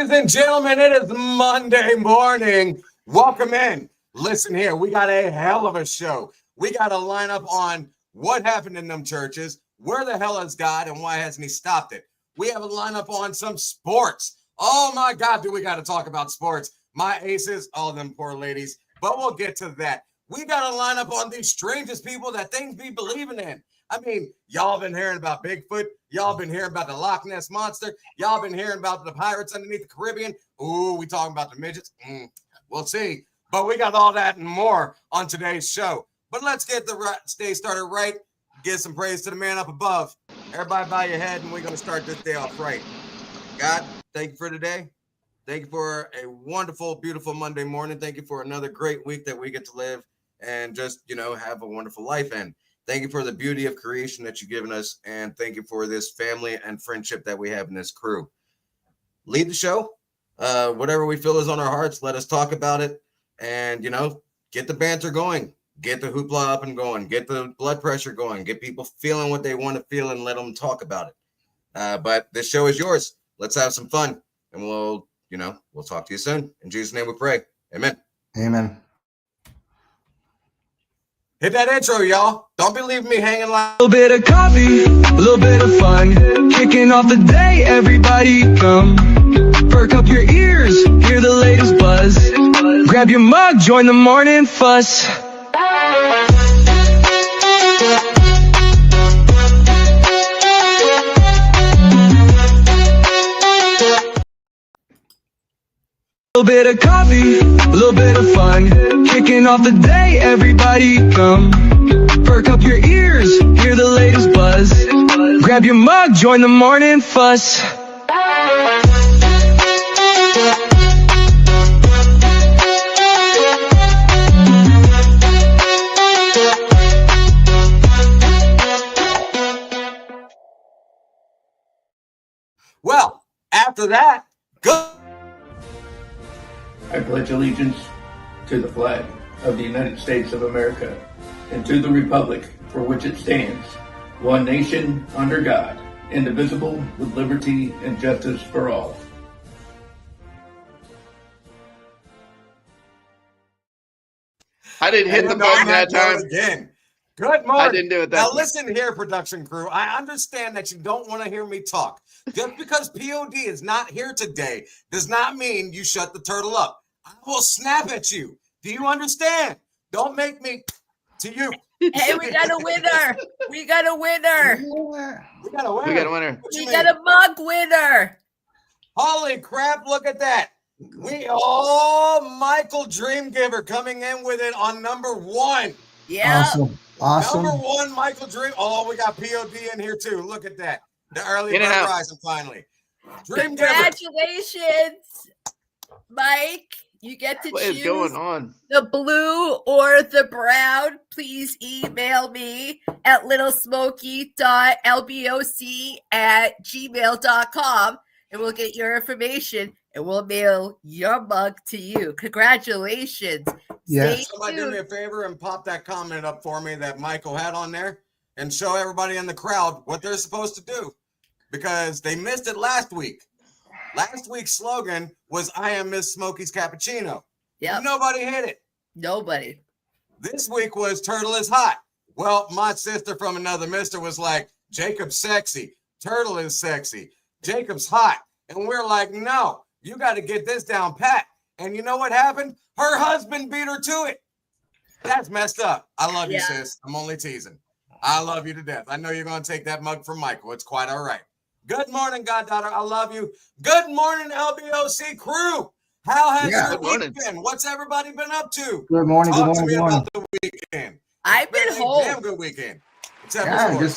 Ladies and gentlemen, it is Monday morning. Welcome in. Listen here, we got a hell of a show. We got a lineup on what happened in them churches, where the hell is God, and why hasn't he stopped it? We have a lineup on some sports. Oh my God, do we got to talk about sports? My aces, all them poor ladies, but we'll get to that. We got a lineup on these strangest people that things be believing in. I mean, y'all been hearing about Bigfoot. Y'all been hearing about the Loch Ness Monster. Y'all been hearing about the pirates underneath the Caribbean. Ooh, we talking about the midgets. We'll see. But we got all that and more on today's show. But let's get the day started right. Give some praise to the man up above. Everybody bow your head, and we're going to start this day off right. God, thank you for today. Thank you for a wonderful, beautiful Monday morning. Thank you for another great week that we get to live and just, have a wonderful life in. Thank you for the beauty of creation that you've given us, and thank you for this family and friendship that we have in this crew. Lead the show. Whatever we feel is on our hearts, let us talk about it, and, get the banter going. Get the hoopla up and going. Get the blood pressure going. Get people feeling what they want to feel and let them talk about it. But this show is yours. Let's have some fun, and we'll talk to you soon. In Jesus' name we pray. Amen. Amen. Hit that intro, y'all. Don't be leaving me hanging like a little bit of coffee, a little bit of fun. Kicking off the day, everybody come. Perk up your ears, hear the latest buzz. Grab your mug, join the morning fuss. A little bit of coffee, a little bit of fun. Kicking off the day, everybody come. Perk up your ears, hear the latest buzz. Grab your mug, join the morning fuss. Well, after that, good. I pledge allegiance to the flag of the United States of America and to the republic for which it stands, one nation under God, indivisible, with liberty and justice for all. I didn't hit the button that time. Again. Good morning. I didn't do it that Now time. listen here, production crew. I understand that you don't want to hear me talk. Just because POD is not here today does not mean you shut the turtle up. I will snap at you. Do you understand? Don't make me to you. Hey, we got a winner. We got a winner. We got a winner. We got a winner. We got a mug winner. Holy crap, look at that. Michael Dreamgiver coming in with it on number 1. Yeah. Awesome. Number 1, Michael Dream. Oh, we got POD in here too. Look at that. The early bird rising finally. Dreamgiver. Congratulations, Mike. You get to What choose is going on? the blue or the brown. Please email me at littlesmoky.lboc@gmail.com and we'll get your information and we'll mail your mug to you. Congratulations. Yes. Somebody do me a favor and pop that comment up for me that Michael had on there and show everybody in the crowd what they're supposed to do because they missed it last week. Last week's slogan was I am Miss Smokey's Cappuccino. Yep. Nobody hit it. Nobody. This week was Turtle is hot. Well, my sister from another mister was like, Jacob's sexy. Turtle is sexy. Jacob's hot. And we're like, no, you got to get this down pat. And you know what happened? Her husband beat her to it. That's messed up. I love you, sis. I'm only teasing. I love you to death. I know you're going to take that mug from Michael. It's quite all right. Good morning, goddaughter. I love you. Good morning, LBOC crew. How has your week been? What's everybody been up to? Good morning. Talk to me about the weekend. I've been home. Damn good weekend. I've been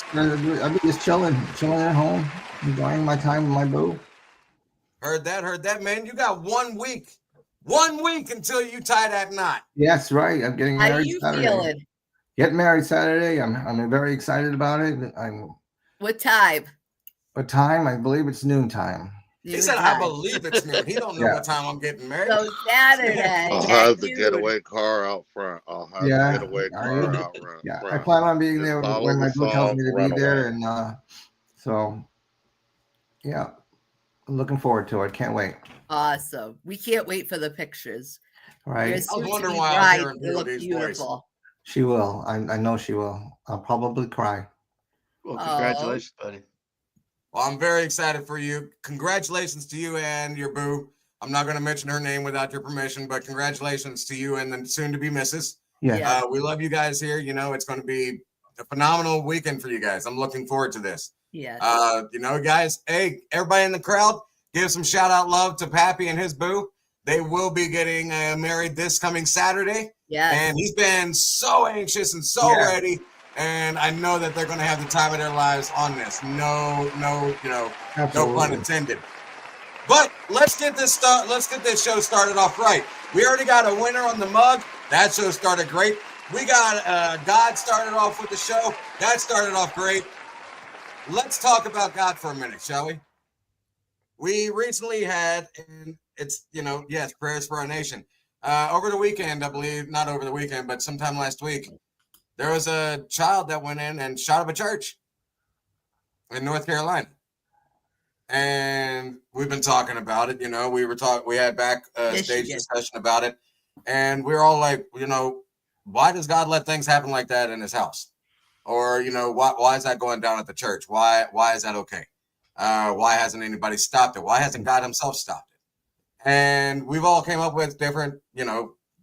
just chilling at home, enjoying my time with my boo. Heard that, man. You got 1 week. 1 week until you tie that knot. Yes, right. I'm getting married Saturday. How are you feeling? Getting married Saturday. I'm very excited about it. What time? What time? I believe it's noontime. He said, I believe it's noon. He don't know what time I'm getting married. So Saturday. I'll have the getaway car out front. I'll have the getaway car out front. Yeah, I plan on being there when my boo tells me to be there. And so, yeah. I'm looking forward to it. Can't wait. Awesome. We can't wait for the pictures. Right. Your I was soon to wondering be why I was bride hearing will look Peter's voice. beautiful. She will. I know she will. I'll probably cry. Well, Oh. congratulations, buddy. Well, I'm very excited for you. Congratulations to you and your boo. I'm not going to mention her name without your permission, but congratulations to you and then soon to be Mrs. Yeah. Yeah. We love you guys here. You know, it's going to be a phenomenal weekend for you guys. I'm looking forward to this. Yeah. You know, guys, hey, everybody in the crowd, give some shout out love to Pappy and his boo. They will be getting married this coming Saturday. Yes. And he's been so anxious and so ready. And I know that they're going to have the time of their lives on this. No, you know, Absolutely. no pun intended. But let's get this show started off right. We already got a winner on the mug. That show started great. We got God started off with the show. That started off great. Let's talk about God for a minute, shall we? We recently had, and it's, you know, yes, prayers for our nation. Over the weekend, I believe, not over the weekend, but sometime last week, there was a child that went in and shot up a church in North Carolina. And we've been talking about it, you know, we had back stage discussion about it. And we were all like, you know, why does God let things happen like that in his house? Or, you know, why is that going down at the church? Why is that okay? Why hasn't anybody stopped it? Why hasn't God himself stopped it? And we've all came up with different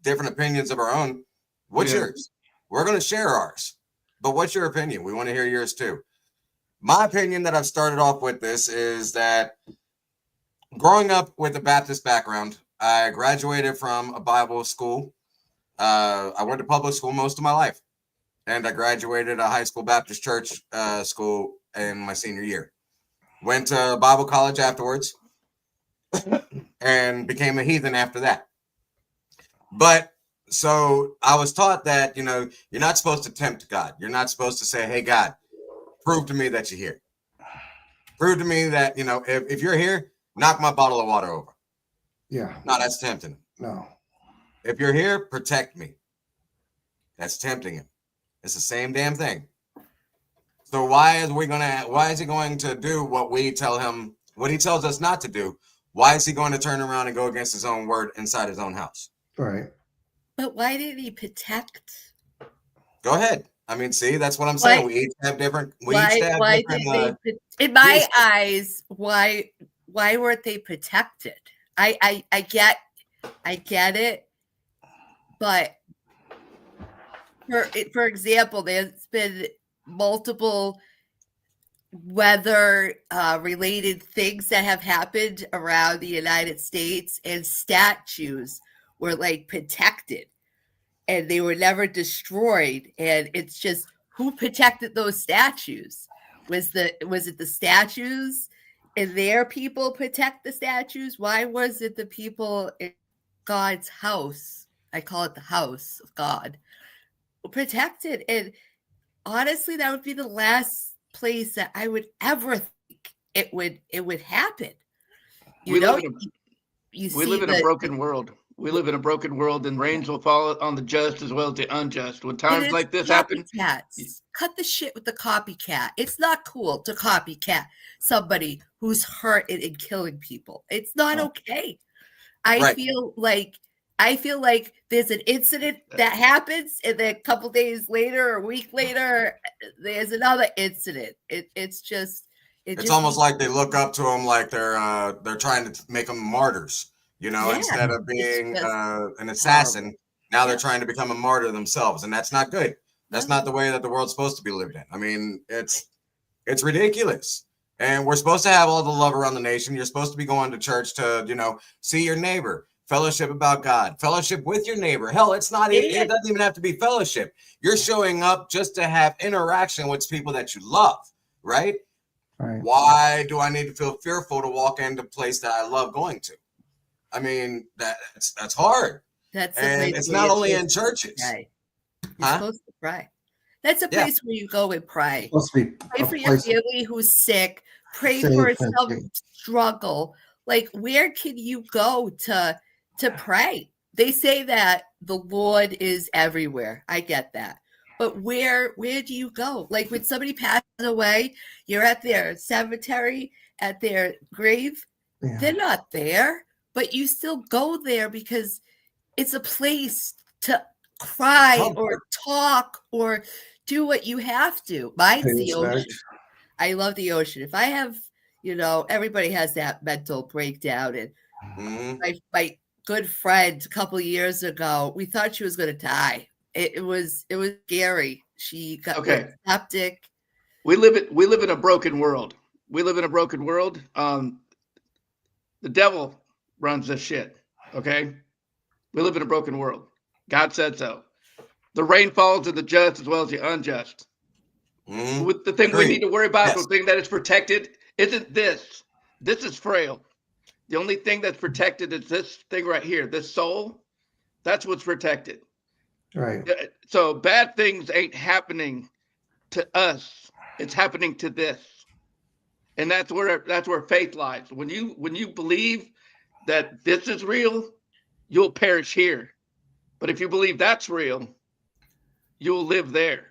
opinions of our own. What's yours? We're going to share ours. But what's your opinion? We want to hear yours too. My opinion that I've started off with this is that growing up with a Baptist background, I graduated from a Bible school. I went to public school most of my life. And I graduated a high school Baptist church school in my senior year. Went to Bible college afterwards and became a heathen after that. But so I was taught that, you know, you're not supposed to tempt God. You're not supposed to say, hey, God, prove to me that you're here. Prove to me that, you know, if you're here, knock my bottle of water over. Yeah. No, that's tempting him. No. If you're here, protect me. That's tempting him. It's the same damn thing. So why is he going to do what we tell him, what he tells us not to do? Why is he going to turn around and go against his own word inside his own house? Right. But why did he protect? Go ahead. I mean, see, that's what I'm saying. We each have different. In my eyes, why weren't they protected? I get it, but for example, there's been multiple weather related things that have happened around the United States, and statues were like protected and they were never destroyed. And it's just, who protected those statues? Was it the statues and their people protect the statues? Why was it the people in God's house? I call it the house of God, protected. And honestly, that would be the last place that I would ever think it would happen. We live in a broken world. We live in a broken world, and rains will fall on the just as well as the unjust. When times like this happen, cut the shit with the copycat. It's not cool to copycat somebody who's hurt and killing people. It's not okay. I feel like there's an incident that happens, and then a couple days later or a week later, there's another incident. It's almost like they look up to them like they're trying to make them martyrs. You know, instead of being an assassin, now they're trying to become a martyr themselves, and that's not good. That's not the way that the world's supposed to be lived in. I mean, it's ridiculous. And we're supposed to have all the love around the nation. You're supposed to be going to church to, you know, see your neighbor, fellowship about God, fellowship with your neighbor. Hell, it doesn't even have to be fellowship. You're showing up just to have interaction with people that you love, right? Right. Why do I need to feel fearful to walk into a place that I love going to? I mean, that's hard. And it's not only in churches. You're supposed to pray. That's a place where you go and pray. Pray for your family who's sick. Pray for some struggle. Like, where can you go to pray? They say that the Lord is everywhere. I get that. But where do you go? Like, when somebody passes away, you're at their cemetery, at their grave, They're not there, but you still go there because it's a place to cry or talk or do what you have to. Mine's the ocean. I love the ocean. If I have, everybody has that mental breakdown. And my good friend a couple of years ago, we thought she was going to die. It was scary. She got septic. We live in a broken world. We live in a broken world. The devil runs this shit. Okay, we live in a broken world. God said so. The rain falls to the just as well as the unjust. With the thing we need to worry about, the thing that is protected, isn't this. This is frail. The only thing that's protected is this thing right here, this soul. That's what's protected. Right. So bad things ain't happening to us. It's happening to this. And that's where faith lies. When you believe that this is real, you'll perish here. But if you believe that's real, you'll live there.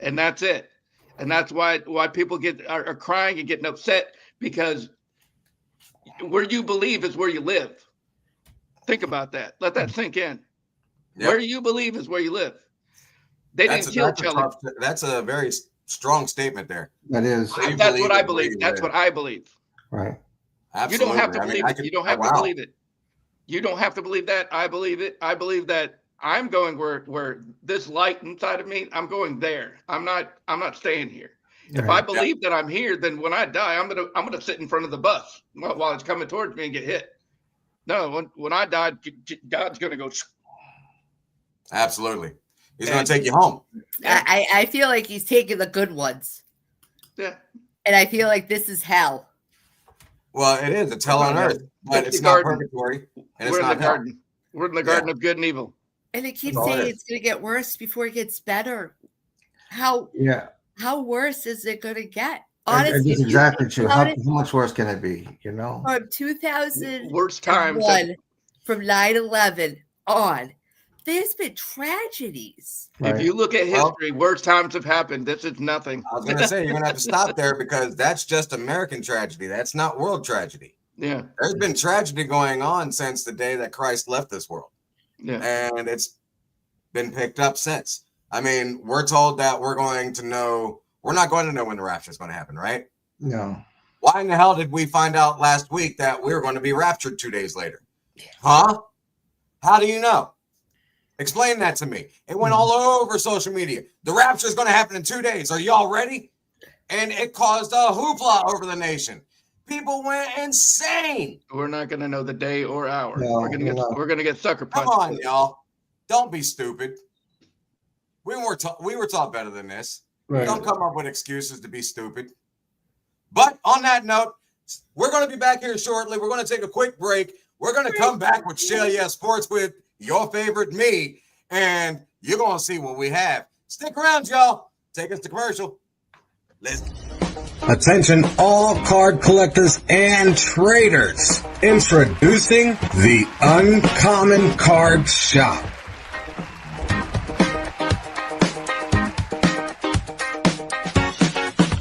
And that's it. And that's why people are crying and getting upset, because where you believe is where you live. Think about that. Let that sink in. Yep. Where you believe is where you live. Didn't kill Kelly. That's a very strong statement there. That is. That's what I believe. That's what I believe. Right. Absolutely. You don't have to believe it. You don't have to believe it. You don't have to believe that. I believe it. I believe that I'm going where this light inside of me, I'm going there. I'm not staying here. Right. If I believe that I'm here, then when I die, I'm gonna sit in front of the bus while it's coming towards me and get hit. No, when I die, God's gonna go. Absolutely. He's going to take you home. I feel like he's taking the good ones. Yeah. And I feel like this is hell. Well, it is. It's hell on earth. But it's not purgatory. And We're it's not in the garden. We're in the garden of good and evil. And it keeps saying it's going to get worse before it gets better. How worse is it going to get? Honestly. That's exactly true. How much worse can it be? From 2001, worst times from 9/11 on. There's been tragedies. Right. If you look at history, worse times have happened. This is nothing. I was going to say, you're going to have to stop there, because that's just American tragedy. That's not world tragedy. Yeah. There's been tragedy going on since the day that Christ left this world. Yeah. And it's been picked up since. I mean, we're told that we're not going to know when the rapture is going to happen, right? No. Why in the hell did we find out last week that we were going to be raptured 2 days later? Huh? How do you know? Explain that to me. It went all over social media. The rapture is going to happen in 2 days. Are y'all ready? And it caused a hoopla over the nation. People went insane. We're not going to know the day or hour. No, we're going to get sucker punched. Come on, y'all. Don't be stupid. We were taught better than this. Right. Don't come up with excuses to be stupid. But on that note, we're going to be back here shortly. We're going to take a quick break. We're going to come back with Shell Yeah Sports with your favorite me, and you're going to see what we have. Stick around, y'all. Take us to commercial. Listen. Attention all card collectors and traders. Introducing the Uncommon Card Shop.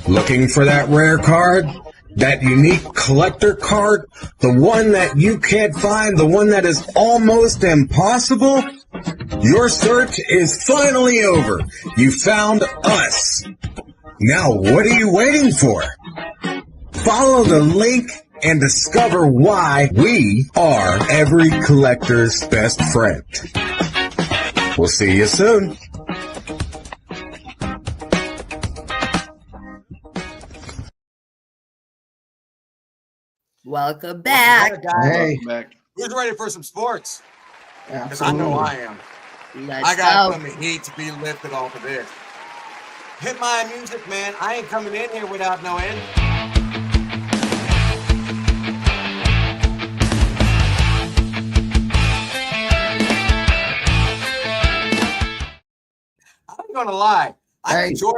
Looking for that rare card? That unique collector card? The one that you can't find? The one that is almost impossible? Your search is finally over. You found us. Now what are you waiting for? Follow the link and discover why we are every collector's best friend. We'll see you soon. Welcome back. Hey. Welcome back. Who's ready for some sports? Because I Absolutely. know I am. Let's I got go. some heat to be lifted off of this. Hit my music, man. I ain't coming in here without no end. I'm gonna lie. I enjoy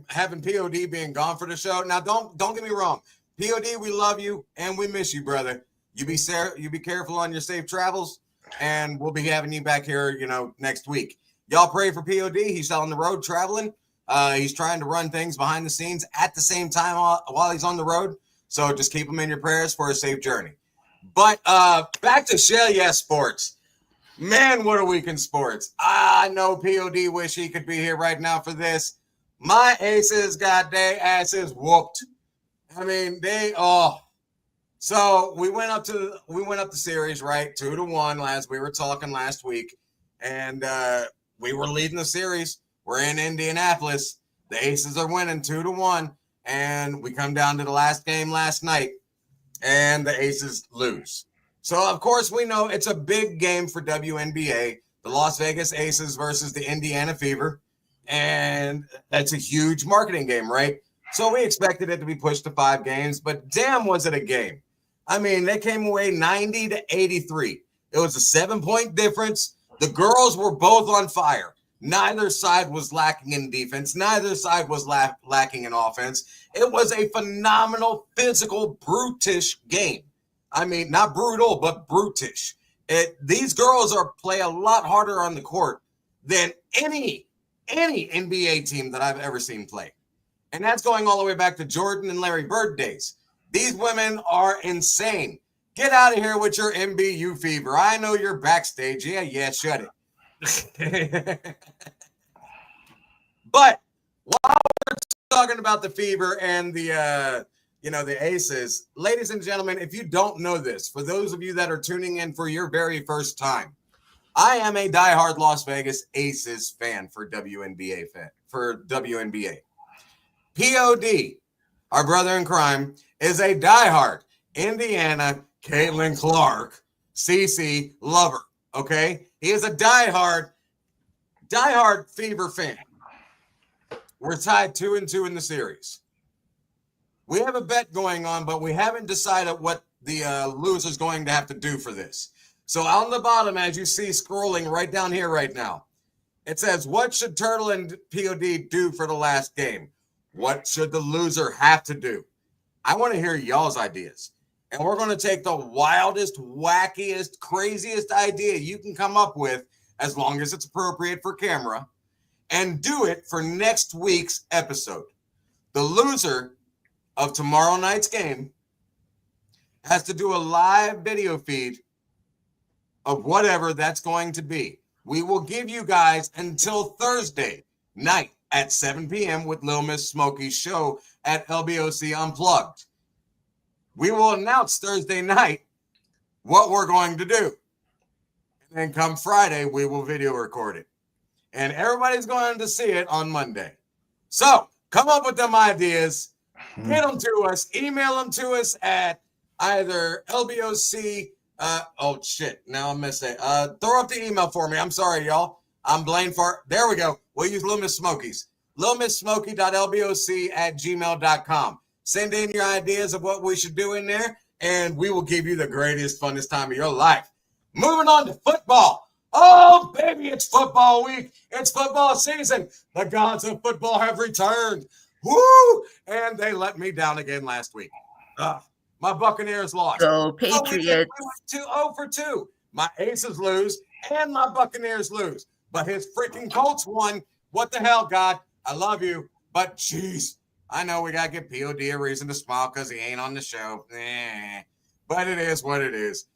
having POD being gone for the show. Now, don't get me wrong. POD, we love you and we miss you, brother. You be careful on your safe travels, and we'll be having you back here, next week. Y'all pray for POD. He's on the road traveling. He's trying to run things behind the scenes at the same time while he's on the road. So just keep him in your prayers for a safe journey. But back to Shell Yes Sports. Man, what a week in sports. I know POD wish he could be here right now for this. My Aces got their asses whooped. I mean, so we went up the series, right? 2-1 as we were talking last week. And we were leading the series. We're in Indianapolis. The Aces are winning 2-1. And we come down to the last game last night. And the Aces lose. So, of course, we know it's a big game for WNBA, the Las Vegas Aces versus the Indiana Fever, and that's a huge marketing game, right? So we expected it to be pushed to 5 games, but damn was it a game. I mean, they came away 90-83. It was a 7-point difference. The girls were both on fire. Neither side was lacking in defense. Neither side was lacking in offense. It was a phenomenal, physical, brutish game. I mean, not brutal, but brutish. These girls play a lot harder on the court than any NBA team that I've ever seen play. And that's going all the way back to Jordan and Larry Bird days. These women are insane. Get out of here with your MBU fever. I know you're backstage. Yeah, shut it. But while we're talking about the fever and the Aces, ladies and gentlemen, if you don't know this, for those of you that are tuning in for your very first time, I am a diehard Las Vegas Aces fan for WNBA. POD, our brother in crime, is a diehard Indiana Caitlin Clark CC lover. Okay, he is a diehard Fever fan. We're tied 2-2 in the series. We have a bet going on, but we haven't decided what the loser's going to have to do for this. So on the bottom, as you see scrolling right down here right now, it says, what should Turtle and POD do for the last game? What should the loser have to do? I want to hear y'all's ideas. And we're going to take the wildest, wackiest, craziest idea you can come up with, as long as it's appropriate for camera, and do it for next week's episode. The loser of tomorrow night's game has to do a live video feed of whatever that's going to be. We will give you guys until Thursday night at 7 p.m. with Lil Miss Smokey's show at LBOC Unplugged. We will announce Thursday night what we're going to do. And then come Friday, we will video record it. And everybody's going to see it on Monday. So come up with them ideas. Get them to us. Email them to us at either LBOC. Now I'm missing. Throw up the email for me. I'm sorry, y'all. I'm blamed for. There we go. We'll use Lil Miss Smokies. LilMissSmokey.lboc@gmail.com. Send in your ideas of what we should do in there, and we will give you the greatest, funnest time of your life. Moving on to football. Oh, baby, it's football week. It's football season. The gods of football have returned. Woo! And they let me down again last week. My Buccaneers lost. Go Patriots. We went 0 for 2. My Aces lose, and my Buccaneers lose. But his freaking Colts won. What the hell, God? I love you. But, jeez, I know we got to give POD a reason to smile because he ain't on the show. But it is what it is.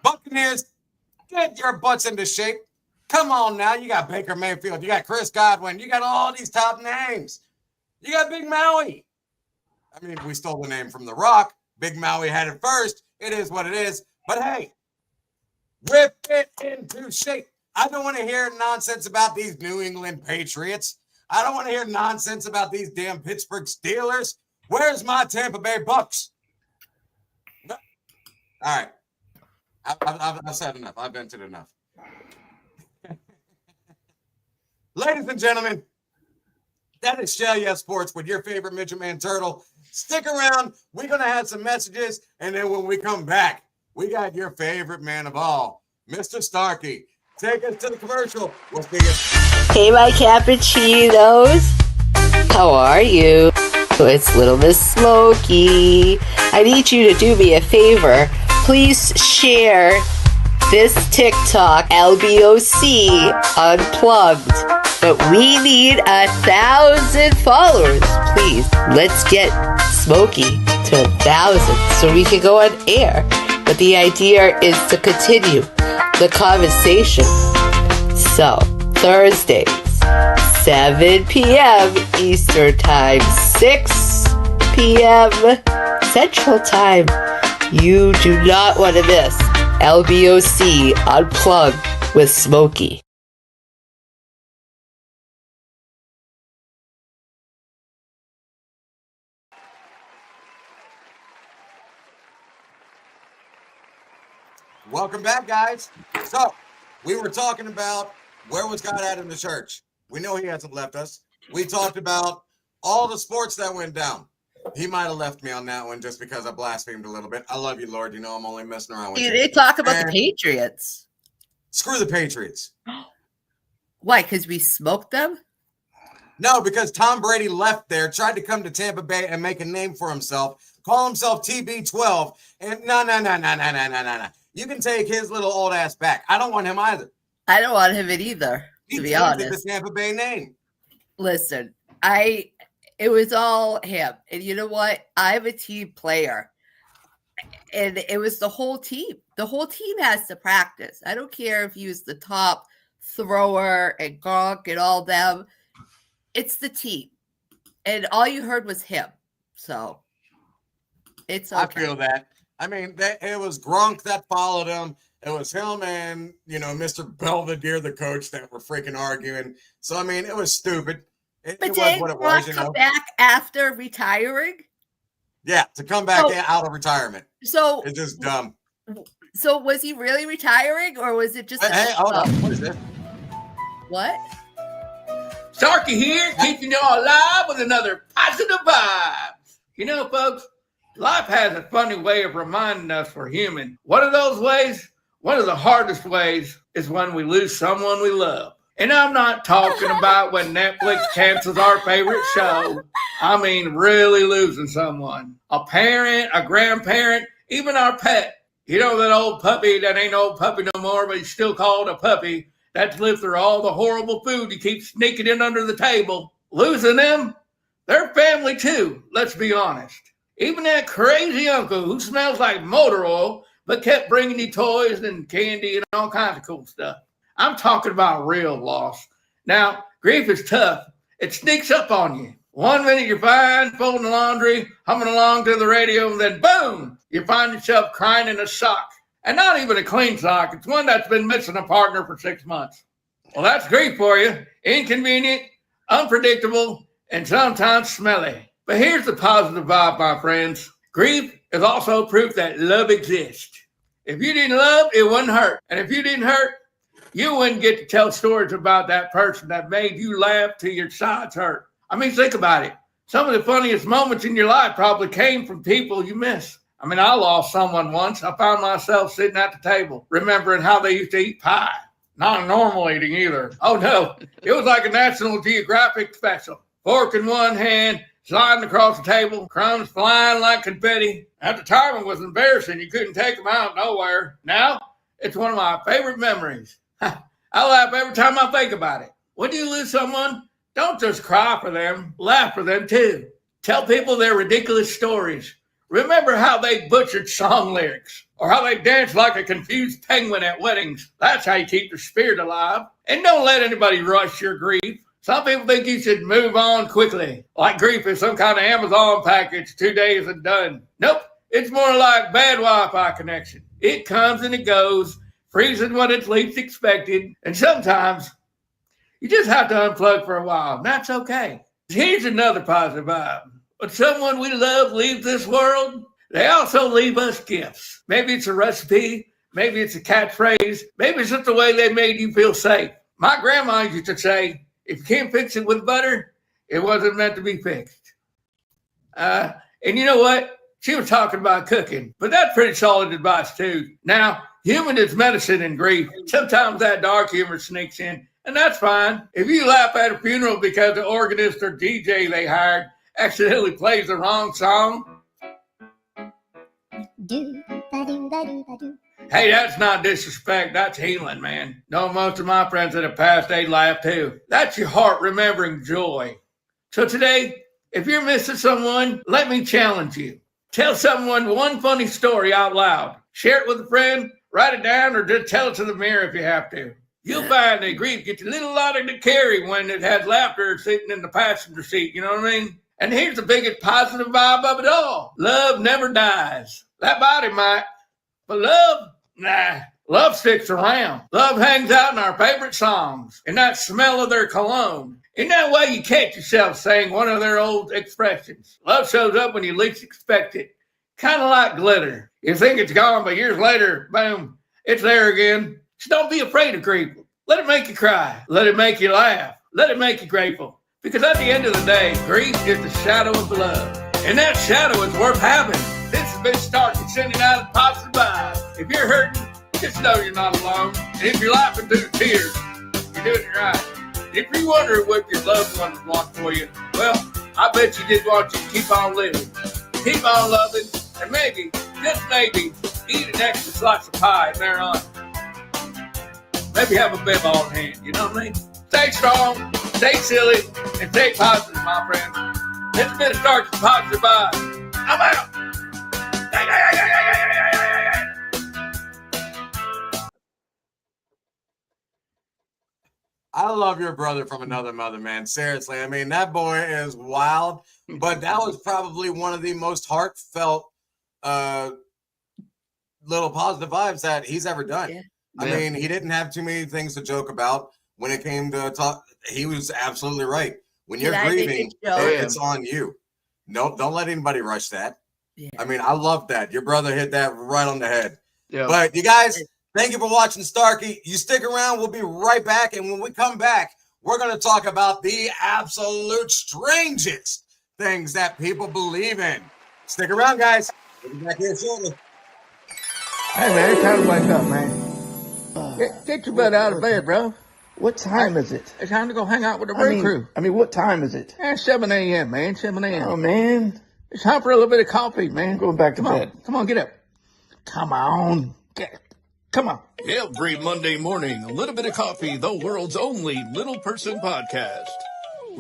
Buccaneers, get your butts into shape. Come on now. You got Baker Mayfield. You got Chris Godwin. You got all these top names. You got Big Maui. I mean, we stole the name from The Rock. Big Maui had it first. It is what it is. But, hey, whip it into shape. I don't want to hear nonsense about these New England Patriots. I don't want to hear nonsense about these damn Pittsburgh Steelers. Where's my Tampa Bay Bucks? All right. I've said enough. I've vented enough. Ladies and gentlemen, that is Shell Yes Sports with your favorite Midget Man Turtle. Stick around. We're going to have some messages. And then when we come back, we got your favorite man of all, Mr. Starkey. Take us to the commercial. We'll see you. Hey, my cappuccinos. How are you? It's Little Miss Smokey. I need you to do me a favor. Please share this TikTok, LBOC Unplugged. But we need 1,000 followers, please. Let's get Smokey to 1,000 so we can go on air. But the idea is to continue the conversation. So, Thursdays, 7 p.m. Eastern Time, 6 p.m. Central Time. You do not want to miss LBOC Unplugged with Smokey. Welcome back, guys. So, we were talking about where was God at in the church. We know he hasn't left us. We talked about all the sports that went down. He might have left me on that one just because I blasphemed a little bit. I love you, Lord. You know I'm only messing around with you. They talk about the Patriots. Screw the Patriots. Why? Because we smoked them? No, because Tom Brady left there, tried to come to Tampa Bay and make a name for himself, call himself TB12, and no. You can take his little old ass back. I don't want him either. I don't want him either, to be honest. The Tampa Bay name. Listen, it was all him. And you know what? I'm a team player. And it was the whole team. The whole team has to practice. I don't care if he was the top thrower and Gronk and all them. It's the team. And all you heard was him. So it's okay. I feel that. I mean, it was Gronk that followed him. It was him and, Mr. Belvedere, the coach, that were freaking arguing. So, I mean, it was stupid. It was what it was, come back after retiring? Yeah, to come back out of retirement. So it's just dumb. So was he really retiring, or was it just? Hey, hold on. What is this? What? Starkey here, keeping you all alive with another positive vibes. You know, folks, life has a funny way of reminding us we're human. One of those ways, one of the hardest ways, is when we lose someone we love. And I'm not talking about when Netflix cancels our favorite show. I mean, really losing someone. A parent, a grandparent, even our pet. You know that old puppy that ain't old puppy no more, but he's still called a puppy. That's lived through all the horrible food you keep sneaking in under the table. Losing them, they're family too, let's be honest. Even that crazy uncle who smells like motor oil, but kept bringing you toys and candy and all kinds of cool stuff. I'm talking about real loss. Now, grief is tough. It sneaks up on you. One minute you're fine, folding laundry, humming along to the radio, and then boom, you find yourself crying in a sock. And not even a clean sock. It's one that's been missing a partner for 6 months. Well, that's grief for you. Inconvenient, unpredictable, and sometimes smelly. But here's the positive vibe, my friends. Grief is also proof that love exists. If you didn't love, it wouldn't hurt. And if you didn't hurt, you wouldn't get to tell stories about that person that made you laugh till your sides hurt. I mean, think about it. Some of the funniest moments in your life probably came from people you miss. I mean, I lost someone once. I found myself sitting at the table, remembering how they used to eat pie. Not a normal eating either. Oh, no. It was like a National Geographic special. Fork in one hand, sliding across the table, crumbs flying like confetti. At the time, it was embarrassing. You couldn't take them out nowhere. Now, it's one of my favorite memories. I laugh every time I think about it. When you lose someone, don't just cry for them. Laugh for them, too. Tell people their ridiculous stories. Remember how they butchered song lyrics or how they danced like a confused penguin at weddings. That's how you keep your spirit alive. And don't let anybody rush your grief. Some people think you should move on quickly, like grief is some kind of Amazon package, 2 days and done. Nope, it's more like bad Wi-Fi connection. It comes and it goes, freezing when it's least expected, and sometimes you just have to unplug for a while, and that's okay. Here's another positive vibe. When someone we love leaves this world, they also leave us gifts. Maybe it's a recipe, maybe it's a catchphrase, maybe it's just the way they made you feel safe. My grandma used to say, if you can't fix it with butter, it wasn't meant to be fixed. And you know what? She was talking about cooking, but that's pretty solid advice too. Now, humor is medicine in grief. Sometimes that dark humor sneaks in, and that's fine. If you laugh at a funeral because the organist or DJ they hired accidentally plays the wrong song, hey, that's not disrespect. That's healing, man. No, most of my friends that have passed, they laugh too. That's your heart remembering joy. So today, If you're missing someone, let me challenge you. Tell someone one funny story out loud. Share it with a friend, write it down, or just tell it to the mirror if you have to. You'll find that grief gets a little lighter to carry when it has laughter sitting in the passenger seat, you know what I mean? And here's the biggest positive vibe of it all. Love never dies. That body might, but love, nah. Love sticks around. Love hangs out in our favorite songs and that smell of their cologne. In that way, you catch yourself saying one of their old expressions. Love shows up when you least expect it. Kind of like glitter. You think it's gone, but years later, boom, it's there again. So don't be afraid of grief. Let it make you cry. Let it make you laugh. Let it make you grateful. Because at the end of the day, grief is the shadow of love. And that shadow is worth having. This has been Starkey sending out a positive vibe. If you're hurting, just know you're not alone. And if you're laughing through the tears, you're doing it right. If you wonder what your loved ones want for you, well, I bet you did want you to keep on living, keep on loving, and maybe, just maybe, eat an extra slice of pie and they're on. Maybe have a bib on hand, you know what I mean? Stay strong, stay silly, and stay positive, my friends. This has been Starkey's Positive Vibe. I'm out. I love your brother from another mother, man. Seriously. I mean, that boy is wild, but that was probably one of the most heartfelt little positive vibes that he's ever done. Yeah. I mean, he didn't have too many things to joke about when it came to talk. He was absolutely right. When you're grieving, it's on you. No, don't let anybody rush that. Yeah. I mean, I love that. Your brother hit that right on the head. Yeah. But you guys, thank you for watching Starkey. You stick around. We'll be right back. And when we come back, we're going to talk about the absolute strangest things that people believe in. Stick around, guys. We'll be back here shortly. Hey, man, it's time to wake up, man. Get your butt out of bed, bro. What time is it? It's time to go hang out with the brew crew. I mean, what time is it? 7 a.m., man. 7 a.m. Oh, man. It's time for a little bit of coffee, man. I'm going back to bed. Come on, get up. Come on. Come on. Every Monday morning, a little bit of coffee, the world's only little person podcast.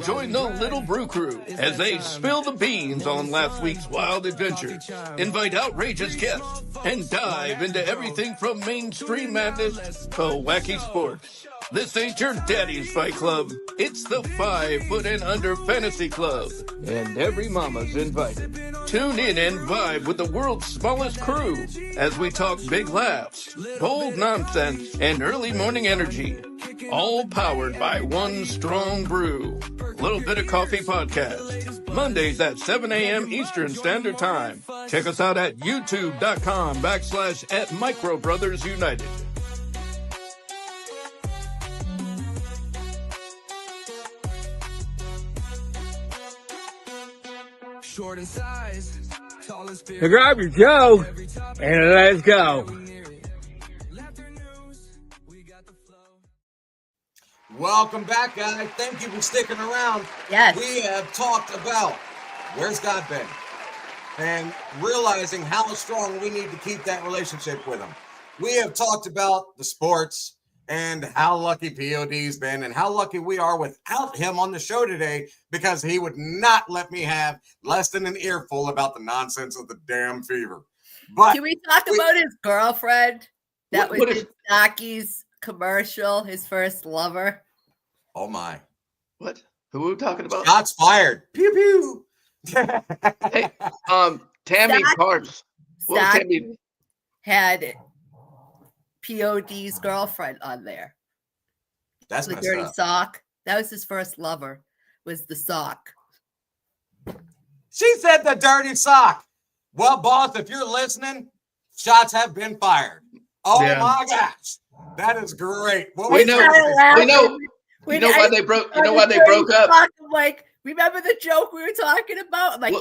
Join the Little Brew Crew as they spill the beans on last week's wild adventures, invite outrageous guests, and dive into everything from mainstream madness to wacky sports. This ain't your daddy's fight club. It's the 5 Foot and Under Fantasy Club, and every mama's invited. Tune in and vibe with the world's smallest crew as we talk big laughs, bold nonsense, and early morning energy. All powered by one strong brew. Little Bit of Coffee Podcast. Mondays at 7 a.m. Eastern Standard Time. Check us out at youtube.com/@MicroBrothersUnited. Short in size, tall in spirit. So grab your Joe and let's go. Welcome back, guys. Thank you for sticking around. Yes. We have talked about where's God been and realizing how strong we need to keep that relationship with him. We have talked about the sports and how lucky POD's been and how lucky we are without him on the show today because he would not let me have less than an earful about the nonsense of the damn fever. But can we talk about his girlfriend? That was in Starkey's commercial, his first lover. Oh my. What? Who are we talking about? Shots fired. Pew pew. Hey, Tammy Parks. Starkey had POD's girlfriend on there. That's the dirty sock. That was his first lover, was the sock. She said the dirty sock. Well, boss, if you're listening, shots have been fired. Oh my gosh. That is great. We know why they broke. You know why they broke up. I'm like, remember the joke we were talking about? I'm like,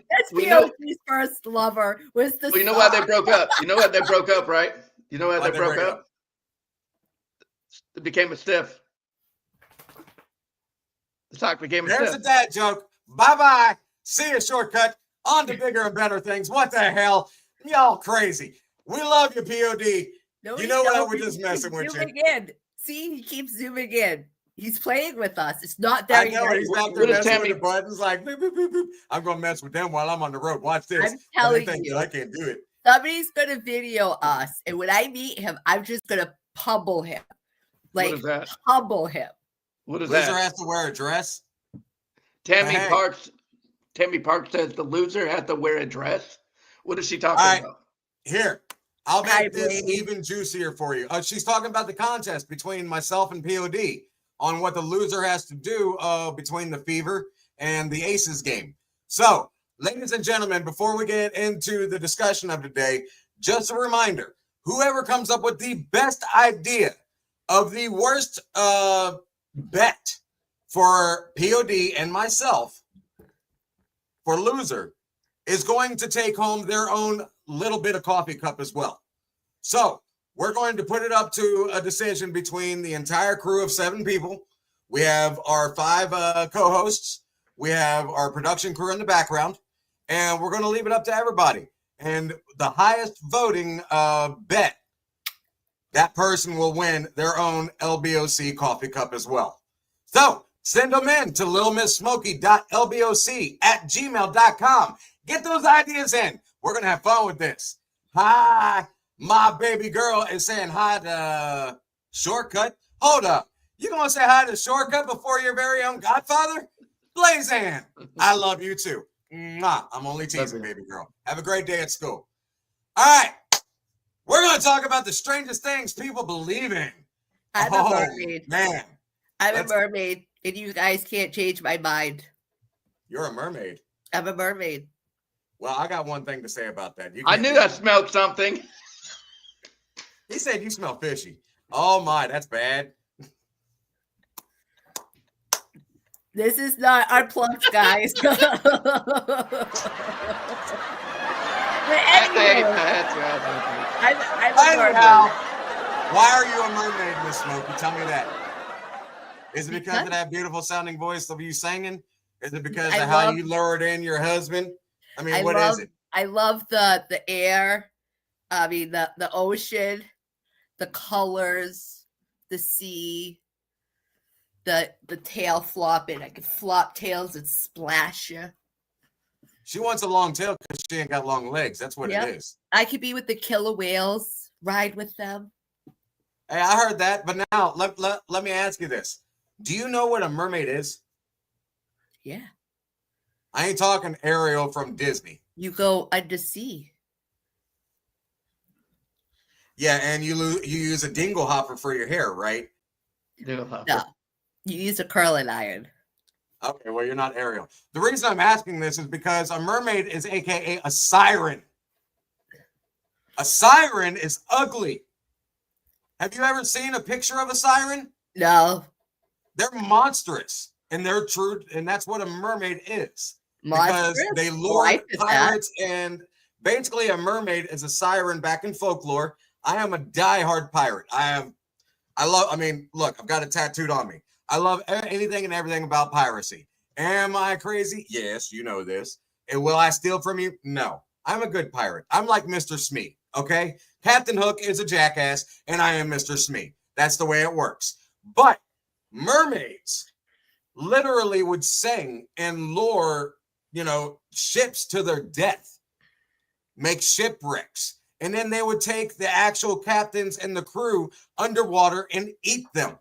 that's POD's first lover was the. Well, you know why they broke up. You know why they broke up, right? You know why they broke up? It became a stiff. The sock became a stiff. There's a dad joke. Bye bye. See you, shortcut. On to bigger and better things. What the hell? Y'all crazy. We love you, POD. No, you know what? We're just messing with you. In. See, he keeps zooming in. He's playing with us. It's not very I know nice. he's out there messing with the buttons like boop, boop, boop, boop. I'm gonna mess with them while I'm on the road. Watch this. I'm telling you, I can't do it. Somebody's gonna video us, and when I meet him, I'm just gonna pummel him. Like what is that? Pummel him. What is Loser that? has to wear a dress. Tammy Parks says the loser has to wear a dress. What is she talking about? Here, I'll make this even juicier for you. She's talking about the contest between myself and POD on what the loser has to do between the Fever and the Aces game. So, ladies and gentlemen, before we get into the discussion of today, just a reminder, whoever comes up with the best idea of the worst bet for POD and myself for loser is going to take home their own little bit of coffee cup as well. So we're going to put it up to a decision between the entire crew of 7 people. We have our 5 co-hosts. We have our production crew in the background, and we're going to leave it up to everybody. And the highest voting bet, that person will win their own LBOC coffee cup as well. So send them in to littlemissmokey.lboc@gmail.com. Get those ideas in. We're going to have fun with this. Hi, my baby girl is saying hi to Shortcut. Hold up. You going to say hi to Shortcut before your very own godfather? Blazan, I love you too. Mwah. I'm only teasing, baby girl. Have a great day at school. All right. We're going to talk about the strangest things people believe in. I'm a mermaid. Man. I'm a mermaid, and you guys can't change my mind. You're a mermaid. I'm a mermaid. Well, I got one thing to say about that. I knew I smelled something. He said you smell fishy. Oh my, that's bad. This is not unplugged, guys. But anyway, I'm a mermaid. Why are you a mermaid, Miss Smokey? Tell me that. Is it because of that beautiful sounding voice of you singing? Is it because of how you lured in your husband? I mean, what is it? I love the air. I mean, the ocean, the colors, the sea, the tail flopping. I can flop tails and splash you. She wants a long tail because she ain't got long legs. That's what it is. I could be with the killer whales, ride with them. Hey, I heard that, but now let me ask you this. Do you know what a mermaid is? Yeah. I ain't talking Ariel from Disney. You go undersea. Yeah, and you use a dingle hopper for your hair, right? Dingle hopper. No, you use a curling iron. Okay, well, you're not Ariel. The reason I'm asking this is because a mermaid is AKA a siren. A siren is ugly. Have you ever seen a picture of a siren? No. They're monstrous, and they're true, and that's what a mermaid is. Monstrous? Because they lure pirates, and basically a mermaid is a siren back in folklore. I am a diehard pirate. Look, I've got it tattooed on me. I love anything and everything about piracy. Am I crazy? Yes, you know this. And will I steal from you? No. I'm a good pirate. I'm like Mr. Smee, okay? Captain Hook is a jackass, and I am Mr. Smee. That's the way it works. But mermaids literally would sing and lure, ships to their death, make shipwrecks. And then they would take the actual captains and the crew underwater and eat them.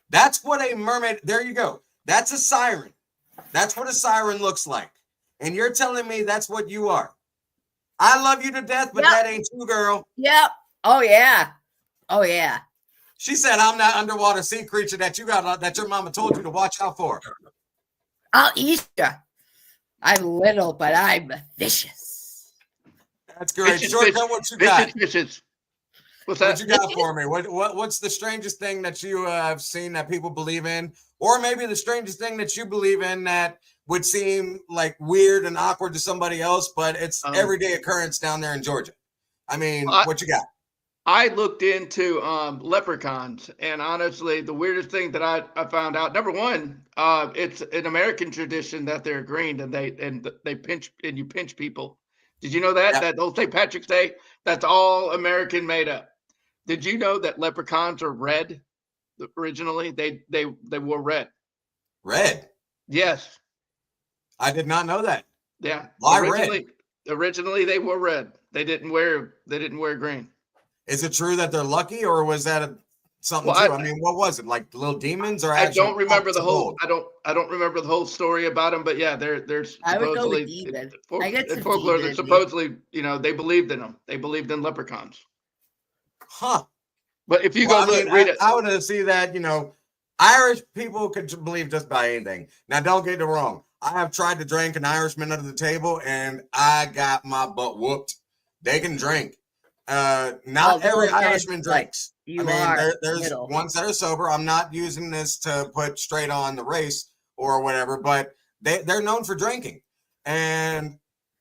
That's what a mermaid, there you go. That's a siren. That's what a siren looks like. And you're telling me that's what you are. I love you to death, but that ain't you, girl. Yep. Oh, yeah. Oh, yeah. She said, I'm that underwater sea creature that your mama told you to watch out for. I'll eat you. I'm little, but I'm vicious. That's great. Shortcut, what you got? What's that? What you got for me? What's the strangest thing that you have seen that people believe in? Or maybe the strangest thing that you believe in that would seem like weird and awkward to somebody else, but it's everyday occurrence down there in Georgia. I mean, what you got? I looked into leprechauns, and honestly, the weirdest thing that I found out, number one, it's an American tradition that they're green and they pinch and you pinch people. Did you know that? That old St. Patrick's Day, that's all American made up. Did you know that leprechauns are red? originally. They wore red. Red. Yes. I did not know that. Yeah. Why red? Originally they wore red. They didn't wear green. Is it true that they're lucky, or was that something Well, true? I mean, what was it? Like little demons, or I actual don't remember the whole. gold? I don't remember the whole story about them, but yeah, there's I would go with supposedly demon. in I get some folklore demon that in me. supposedly they believed in them. They believed in leprechauns. Huh. But if you Well, go read it, I would see that, Irish people could believe just by anything. Now, don't get it wrong. I have tried to drink an Irishman under the table, and I got my butt whooped. They can drink. Not every Irishman drinks. There's ones that are sober. I'm not using this to put straight on the race or whatever, but they're known for drinking. And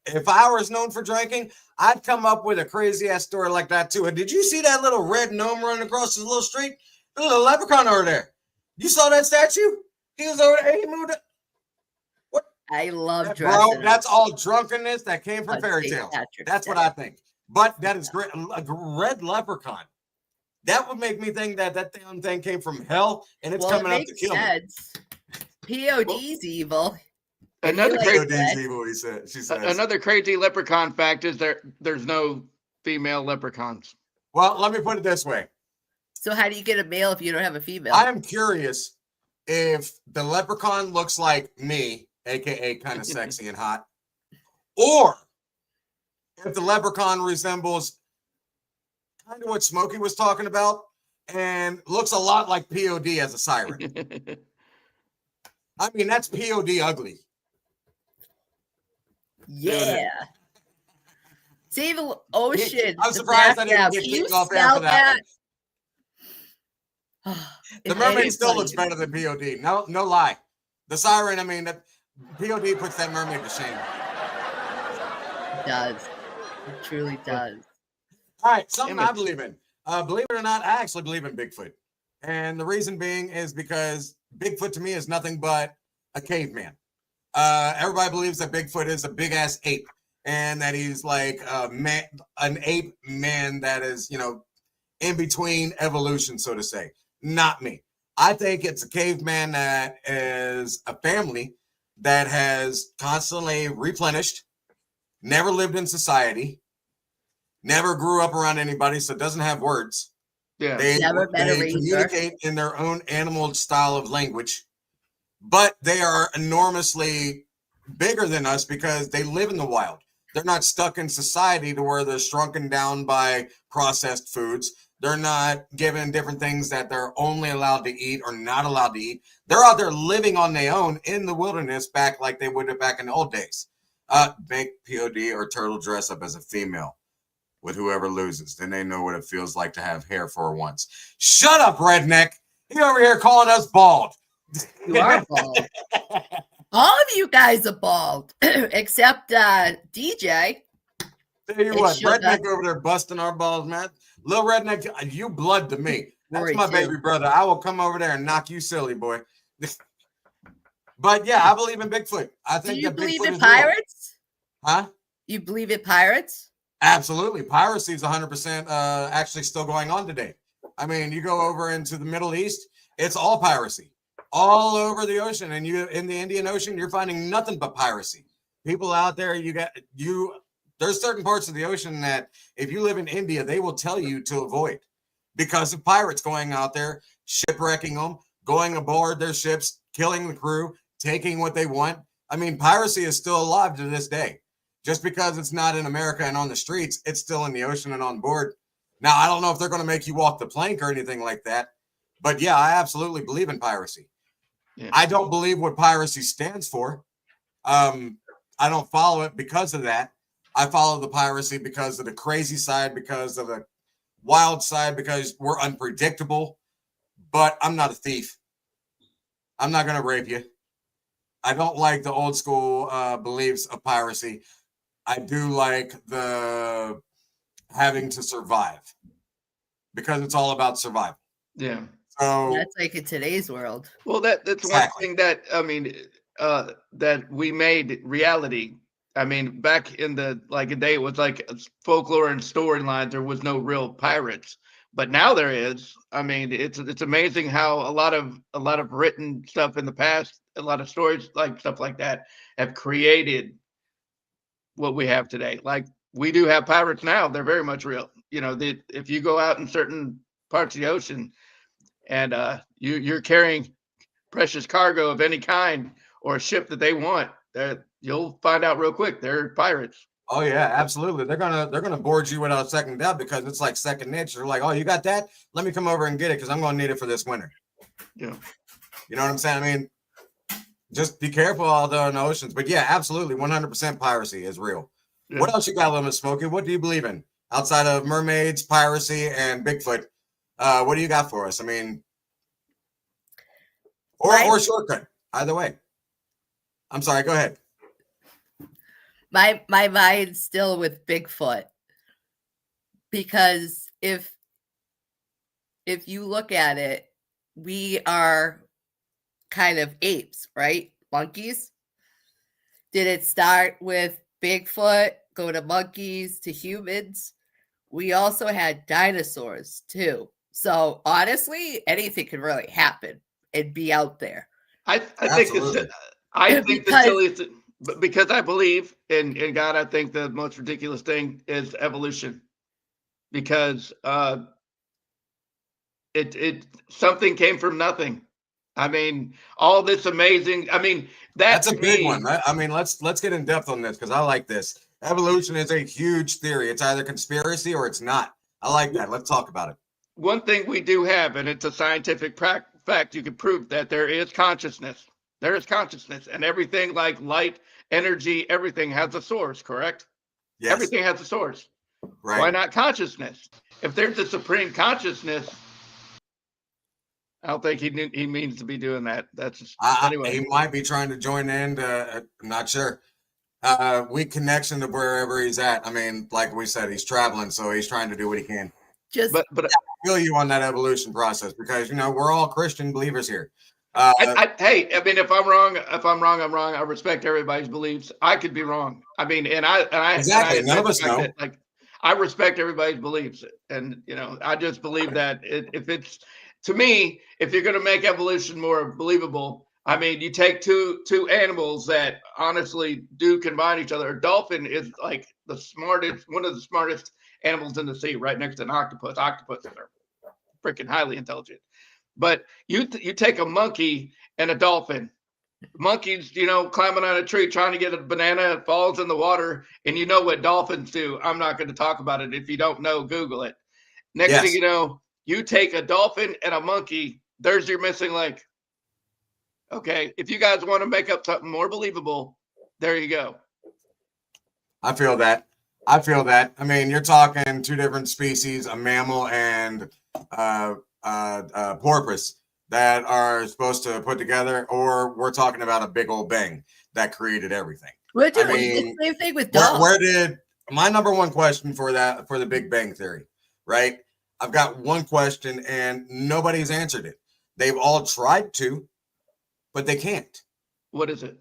if I was known for drinking, I'd come up with a crazy ass story like that too. And did you see that little red gnome running across this little street? There's a little leprechaun over there. You saw that statue? He was over there. He moved. What? I love dressing. Bro, that's all drunkenness that came from fairy tales. That's what I think. But that is great. A red leprechaun. That would make me think that damn thing came from hell and it's coming up to kill me. POD's evil. Another Another crazy leprechaun fact is there's no female leprechauns. Well, let me put it this way. So how do you get a male if you don't have a female? I am curious if the leprechaun looks like me, aka kind of sexy and hot, or if the leprechaun resembles kind of what Smokey was talking about and looks a lot like POD as a siren. I mean, that's POD ugly. Yeah. See the ocean. I'm surprised I didn't get kicked off air for that. The mermaid still looks better than POD. No lie. The siren, I mean, that POD puts that mermaid to shame. It does. It truly does. All right, something I believe in. Believe it or not, I actually believe in Bigfoot. And the reason being is because Bigfoot to me is nothing but a caveman. Everybody believes that Bigfoot is a big ass ape and that he's like an ape man that is, in between evolution, so to say. Not me. I think it's a caveman that is a family that has constantly replenished, never lived in society, never grew up around anybody, so doesn't have words. Yeah. They communicate in their own animal style of language, but they are enormously bigger than us because they live in the wild. They're not stuck in society to where they're shrunken down by processed foods. They're not given different things that they're only allowed to eat or not allowed to eat. They're out there living on their own in the wilderness back like they would have back in the old days. Make POD or turtle dress up as a female with whoever loses. Then they know what it feels like to have hair for once. Shut up, redneck. You over here calling us bald. You are bald. All of you guys are bald, except DJ. Tell you what, redneck over there busting our balls, man. Little redneck, you blood to me. That's my baby brother. I will come over there and knock you silly, boy. But yeah, I believe in Bigfoot. I think. Do you that believe Bigfoot in is pirates? Real. Huh? You believe in pirates? Absolutely. Piracy is 100% actually still going on today. I mean, you go over into the Middle East, it's all piracy. All over the ocean. And you in the Indian Ocean, you're finding nothing but piracy. People out there, there's certain parts of the ocean that if you live in India, they will tell you to avoid because of pirates going out there, shipwrecking them, going aboard their ships, killing the crew, taking what they want. I mean, piracy is still alive to this day. Just because it's not in America and on the streets, it's still in the ocean and on board. Now, I don't know if they're going to make you walk the plank or anything like that. But yeah, I absolutely believe in piracy. Yeah. I don't believe what piracy stands for. I don't follow it because of that. I follow the piracy because of the crazy side, because of the wild side, because we're unpredictable. But I'm not a thief. I'm not going to rape you. I don't like the old school beliefs of piracy. I do like the having to survive because it's all about survival. Yeah. So that's like in today's world. Well, that's exactly one thing that, I mean, that we made reality. I mean, back in the day, it was like folklore and storylines. There was no real pirates. But now there is. I mean, it's amazing how a lot of written stuff in the past, a lot of stories like stuff like that have created what we have today. Like we do have pirates now; they're very much real. If you go out in certain parts of the ocean and you're carrying precious cargo of any kind or a ship that they want, you'll find out real quick they're pirates. Oh yeah, absolutely. They're gonna board you without a second doubt because it's like second nature. They're like, oh, you got that? Let me come over and get it because I'm gonna need it for this winter. Yeah. You know what I'm saying? I mean, just be careful out there in the oceans. But yeah, absolutely, 100% piracy is real. Yeah. What else you got, Lemon Smokey? What do you believe in outside of mermaids, piracy, and Bigfoot? What do you got for us? I mean, or shortcut, either way. I'm sorry. Go ahead. My mind's still with Bigfoot, because if you look at it, we are kind of apes, right? Monkeys. Did it start with Bigfoot, go to monkeys, to humans? We also had dinosaurs too. So honestly, anything can really happen and be out there. I think the silliest, because I believe in God, I think the most ridiculous thing is evolution, because it something came from nothing. I mean, all this amazing. I mean, that's a big one. I mean, let's get in depth on this because I like this. Evolution is a huge theory. It's either conspiracy or it's not. I like that. Let's talk about it. One thing we do have, and it's a scientific fact, you can prove that there is consciousness. There is consciousness, and everything like light, energy, everything has a source, correct? Yes. Everything has a source. Right. Why not consciousness? If there's a supreme consciousness, I don't think he means to be doing that. That's just, anyway. He might be trying to join in. I'm not sure. Weak connection to wherever he's at. I mean, like we said, he's traveling, so he's trying to do what he can. But I feel you on that evolution process because we're all Christian believers here. Hey, I mean, if I'm wrong, I'm wrong. I respect everybody's beliefs. I could be wrong. I mean, and I exactly. None of us know. Like, I respect everybody's beliefs, and I just believe that if it's, to me, if you're going to make evolution more believable, I mean, you take two animals that honestly do combine each other. A dolphin is like one of the smartest animals in the sea, right next to an octopus. Octopuses are freaking highly intelligent. But you take a monkey and a dolphin. Monkeys, climbing on a tree trying to get a banana, it falls in the water, and you know what dolphins do. I'm not going to talk about it. If you don't know, Google it. Next thing you know, you take a dolphin and a monkey, there's your missing link. Okay, if you guys want to make up something more believable, there you go. I feel that. I mean, you're talking two different species, a mammal and porpoise, that are supposed to put together, or we're talking about a big old bang that created everything. We're doing the same thing with dogs. Where did my number one question for the Big Bang Theory, right? I've got one question and nobody's answered it. They've all tried to, but they can't. What is it?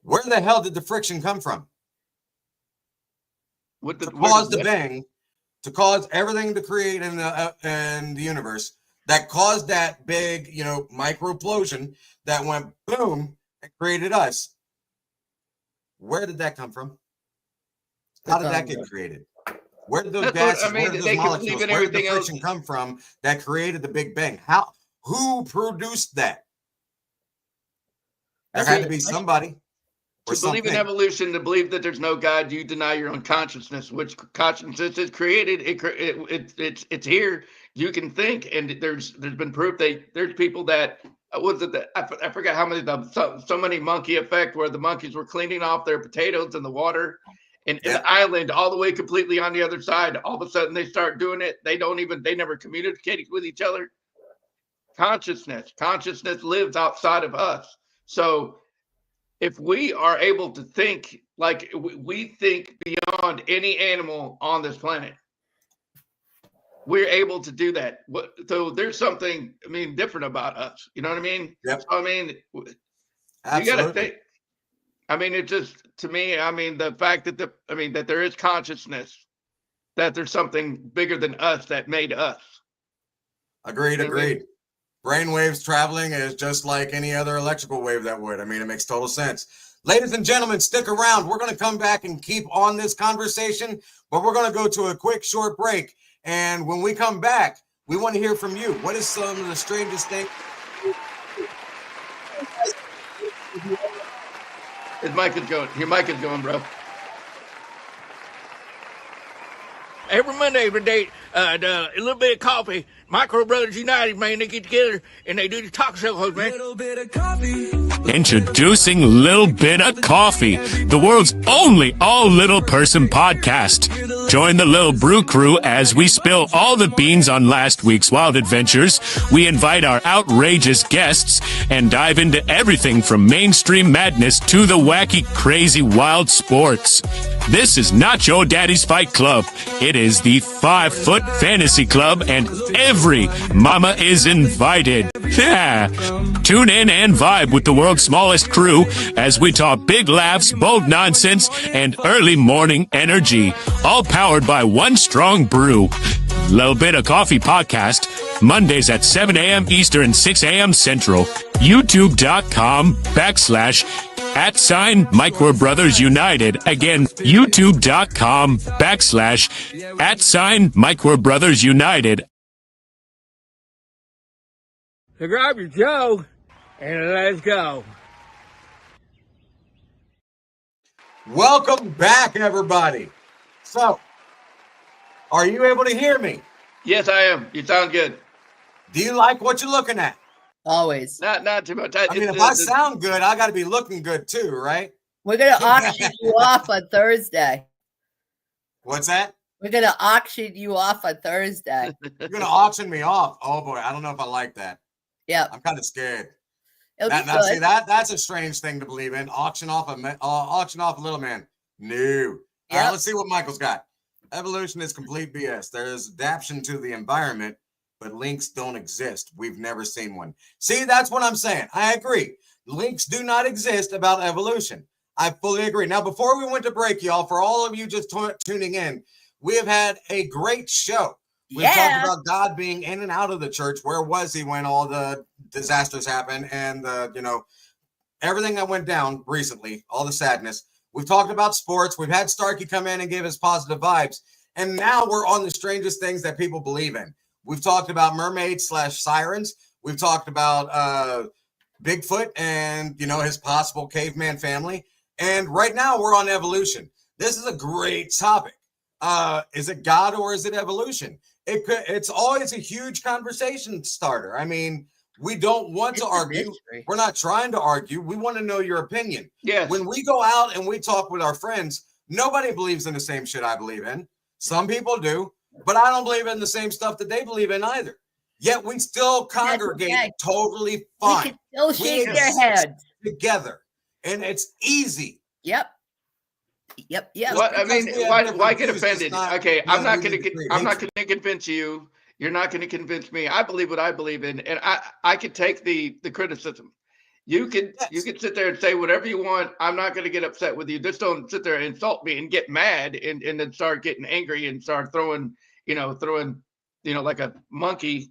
Where the hell did the friction come from? To cause the bang, to cause everything to create in the universe, that caused that big, microplosion that went boom and created us. Where did that come from? How did that get created? Where did those gases, where did those molecules, where did the friction come from that created the Big Bang? Who produced that? There had to be somebody. To believe in evolution, to believe that there's no God, you deny your own consciousness, which consciousness is created. It's here. You can think, and there's been proof there's people that I forgot how many so many monkey effect where the monkeys were cleaning off their potatoes in the water and in the island all the way completely on the other side. All of a sudden they start doing it. They never communicated with each other. Consciousness lives outside of us. So if we are able to think like we think beyond any animal on this planet, we're able to do that. So there's something, different about us. You know what I mean? Yep. So, you got to think. It just, to me, the fact that that there is consciousness that there's something bigger than us that made us. Agreed. Brainwaves traveling is just like any other electrical wave that would. I mean, it makes total sense. Ladies and gentlemen, stick around. We're going to come back and keep on this conversation, but we're going to go to a quick short break. And when we come back, we want to hear from you. What is some of the strangest thing? His mic is going. Your mic is going, bro. Every Monday, every day, a little bit of coffee. Micro Brothers United, man, they get together and they do the talk shows, man. Little bit of coffee. Introducing Little Bit of Coffee, the world's only all-little person podcast. Join the Little Brew Crew as we spill all the beans on last week's wild adventures. We invite our outrageous guests and dive into everything from mainstream madness to the wacky, crazy, wild sports. This is not your daddy's fight club. It is the 5-Foot Fantasy Club, and every mama is invited. Yeah. Tune in and vibe with the world's smallest crew as we talk big laughs, bold nonsense, and early morning energy. All powered by one strong brew. Little Bit of Coffee podcast, Mondays at 7 a.m. Eastern, 6 a.m. Central. YouTube.com/@Microbrothers United. Again, YouTube.com/@Microbrothers United. So grab your Joe and let's go. Welcome back, everybody. So, are you able to hear me? Yes, I am. You sound good. Do you like what you're looking at? Always. Not too much. I mean, if I sound good, I got to be looking good too, right? We're going to auction you off on Thursday. What's that? We're going to auction you off on Thursday. You're going to auction me off? Oh, boy. I don't know if I like that. Yeah. I'm kind of scared. See, that's a strange thing to believe in. Auction off a little man. No. All right, let's see what Michael's got. Evolution is complete BS. There is adaptation to the environment, but links don't exist. We've never seen one. See, that's what I'm saying. I agree. Links do not exist about evolution. I fully agree. Now, before we went to break, y'all, for all of you just tuning in, we have had a great show. We talked about God being in and out of the church. Where was he when all the disasters happened and everything that went down recently, all the sadness. We've talked about sports. We've had Starkey come in and give us positive vibes. And now we're on the strangest things that people believe in. We've talked about mermaids/sirens. We've talked about Bigfoot and, his possible caveman family. And right now we're on evolution. This is a great topic. Is it God or is it evolution? It's always a huge conversation starter. I mean, we don't want to argue. We're not trying to argue. We want to know your opinion. Yes. When we go out and we talk with our friends, nobody believes in the same shit I believe in. Some people do, but I don't believe in the same stuff that they believe in either. Yet we still congregate totally fine. We can still shake their heads together, and it's easy. Yep. What, I mean, why get offended? Okay, I'm not going to convince you. You're not going to convince me. I believe what I believe in, and I could take the criticism. You can sit there and say whatever you want. I'm not going to get upset with you. Just don't sit there and insult me and get mad and then start getting angry and start throwing like a monkey,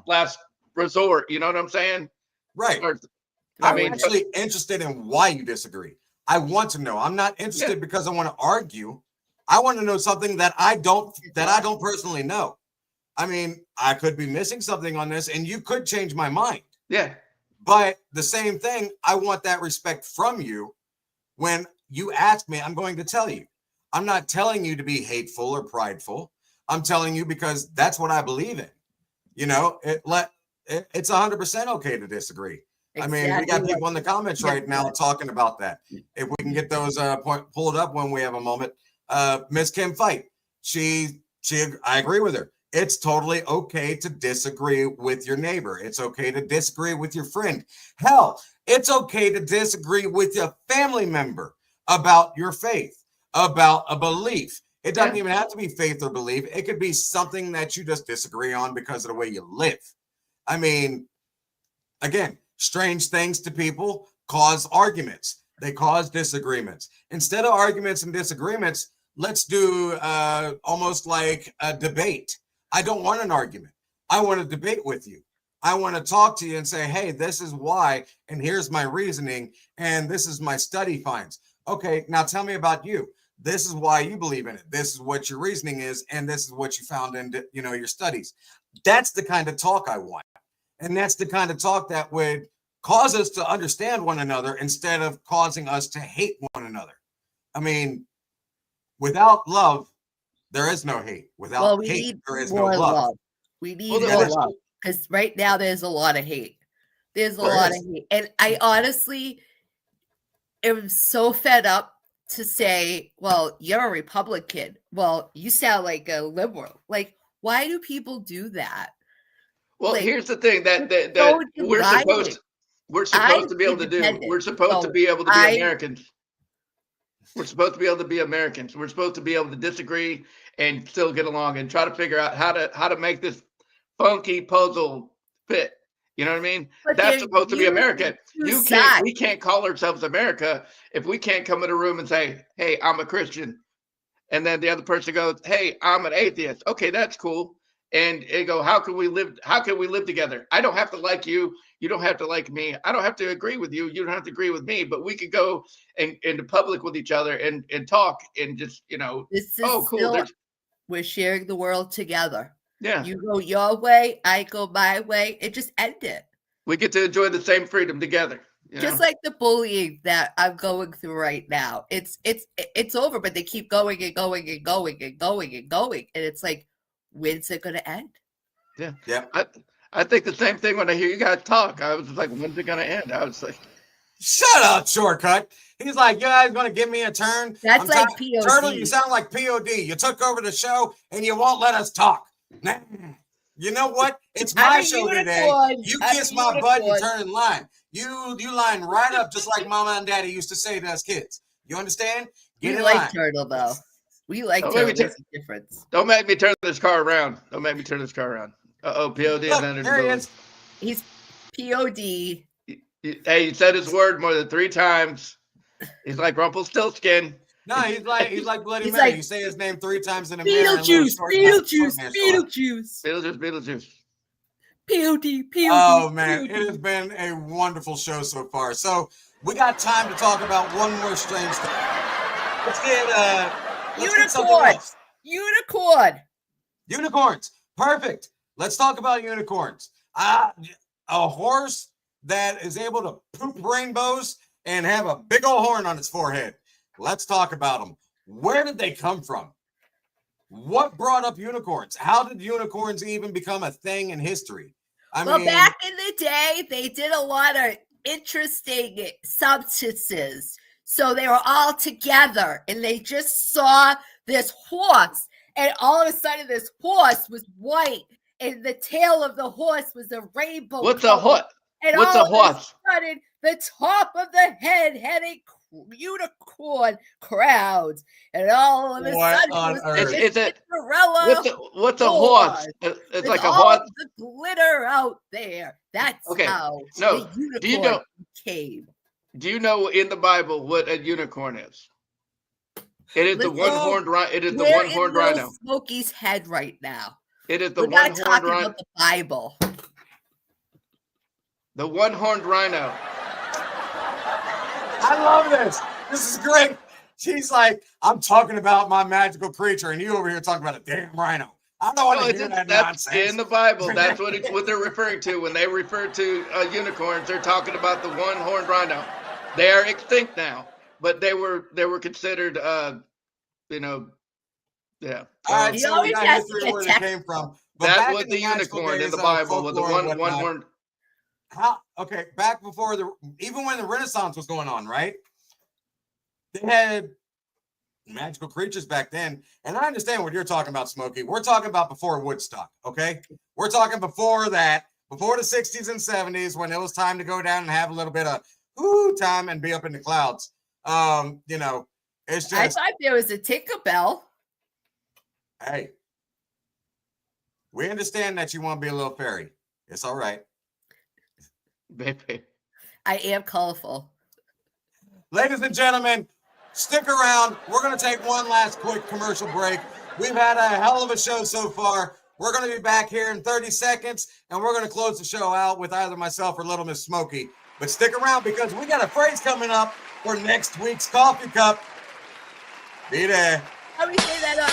last resort. You know what I'm saying? Right. I'm actually interested in why you disagree. I want to know. I'm not interested because I want to argue. I want to know something that I don't personally know. I mean, I could be missing something on this, and you could change my mind. Yeah. But the same thing, I want that respect from you. When you ask me, I'm going to tell you. I'm not telling you to be hateful or prideful. I'm telling you because that's what I believe in. It's 100% okay to disagree. Exactly. I mean, we got people in the comments right now talking about that. If we can get those pulled up when we have a moment. Miss Kim Fight, I agree with her. It's totally okay to disagree with your neighbor. It's okay to disagree with your friend. Hell, it's okay to disagree with a family member about your faith, about a belief. It doesn't even have to be faith or belief. It could be something that you just disagree on because of the way you live. I mean, again, strange things to people cause arguments. They cause disagreements. Instead of arguments and disagreements, let's do almost like a debate. I don't want an argument. I want to debate with you. I want to talk to you and say, hey, this is why, and here's my reasoning, and this is my study finds. Okay, now tell me about you. This is why you believe in it. This is what your reasoning is, and this is what you found in, your studies. That's the kind of talk I want. And that's the kind of talk that would cause us to understand one another instead of causing us to hate one another. I mean, without love, there is no hate. Without hate, there is no love. We need more love, because right now there's a lot of hate. There's a lot of hate. And I honestly am so fed up to say, well, you're a Republican. Well, you sound like a liberal. Like, why do people do that? Well, like, here's the thing that so we're supposed to be able to do. We're supposed to be able to be Americans. We're supposed to be able to be Americans. We're supposed to be able to disagree and still get along and try to figure out how to make this funky puzzle fit. You know what I mean? But that's supposed to be America. We can't call ourselves America if we can't come in a room and say, hey, I'm a Christian. And then the other person goes, hey, I'm an atheist. Okay, that's cool. And they go, how can we live together? I don't have to like you. You don't have to like me. I don't have to agree with you. You don't have to agree with me, but we could go into public with each other and talk and just, this is cool. We're sharing the world together. Yeah. You go your way, I go my way. It just ended. We get to enjoy the same freedom together. Just like the bullying that I'm going through right now. It's over, but they keep going and going and going and going and going. And it's like, when's it going to end? Yeah. Yeah. I think the same thing when I hear you guys talk. I was like, when's it going to end? I was like, shut up, Shortcut. He's like, you guys going to give me a turn? That's like POD. Turtle, you sound like POD. You took over the show and you won't let us talk. You know what? It's my show today. You kiss my butt and turn in line. You line right up just like Mama and Daddy used to say to us kids. You understand? Get in line. Turtle, though. We like Turtle. There's a difference. Don't make me turn this car around. Uh-oh, POD. Look, there he is. He's POD. Hey, he said his word more than 3 times. He's like Rumpelstiltskin. No, he's like Bloody Mary. You say his name 3 times in a mirror. Beetlejuice. POD. Oh, man. It has been a wonderful show so far. So we got time to talk about one more strange thing. Let's get something else. Unicorns. Perfect. Let's talk about unicorns. A horse that is able to poop rainbows and have a big old horn on its forehead. Let's talk about them. Where did they come from? What brought up unicorns? How did unicorns even become a thing in history? I mean, back in the day, they did a lot of interesting substances. So they were all together and they just saw this horse. And all of a sudden, this horse was white and the tail of the horse was a rainbow. What's a horse? And What's all a horse? Of a sudden, the top of the head had a unicorn crowns, and all of a sudden, is it Cinderella? What's a horse? It's like a horse. The glitter out there. That's how the unicorn came. Do you know in the Bible what a unicorn is? It is the one-horned rhino. It is the one-horned rhino. Smokey's head right now. It is the one-horned rhino. About the Bible. The one-horned rhino. I love this. This is great. She's like, I'm talking about my magical creature, and you over here talking about a damn rhino. I don't want to hear that nonsense. That's in the Bible. That's what they're referring to. When they refer to unicorns, they're talking about the one-horned rhino. They are extinct now, but they were considered, yeah. All right, so we got history where they came from. But that was the unicorn in the Bible, with the one-horned. Okay, back before even when the Renaissance was going on, right? They had magical creatures back then, and I understand what you're talking about, Smokey. We're talking about before Woodstock, okay? We're talking before that, before the 60s and 70s, when it was time to go down and have a little bit of time and be up in the clouds. It's just. I thought there was a Tinkerbell. Hey, we understand that you want to be a little fairy. It's all right. Baby. I am colorful. Ladies and gentlemen, Stick around. We're going to take one last quick commercial break. We've had a hell of a show so far. We're going to be back here in 30 seconds, and we're going to close the show out with either myself or Little Miss Smokey. But stick around because we got a phrase coming up for next week's Coffee Cup. Be there. How do we say that up?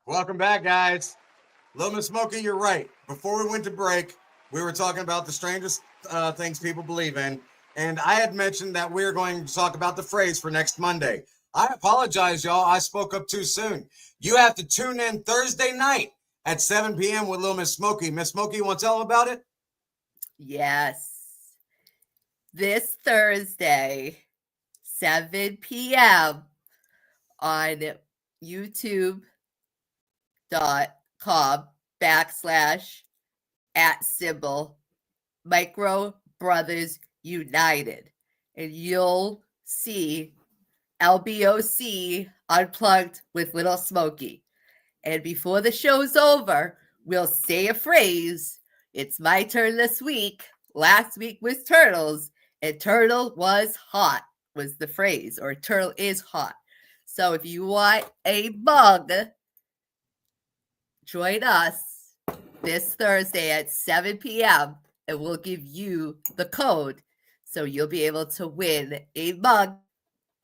Welcome back, guys. Little Miss Smokey, you're right. Before we went to break, we were talking about the strangest things people believe in. And I had mentioned that we were going to talk about the phrase for next Monday. I apologize, y'all. I spoke up too soon. You have to tune in Thursday night at 7 p.m. with Little Miss Smokey. Miss Smokey, you want to tell them about it? Yes. This Thursday, 7 p.m. on youtube.com/@ Micro Brothers United. And you'll see LBOC Unplugged with Little Smokey. And before the show's over, we'll say a phrase. It's my turn this week. Last week was Turtles, and Turtle was hot was the phrase, or Turtle is hot. So if you want a mug, join us this Thursday at 7 p.m. and we'll give you the code so you'll be able to win a mug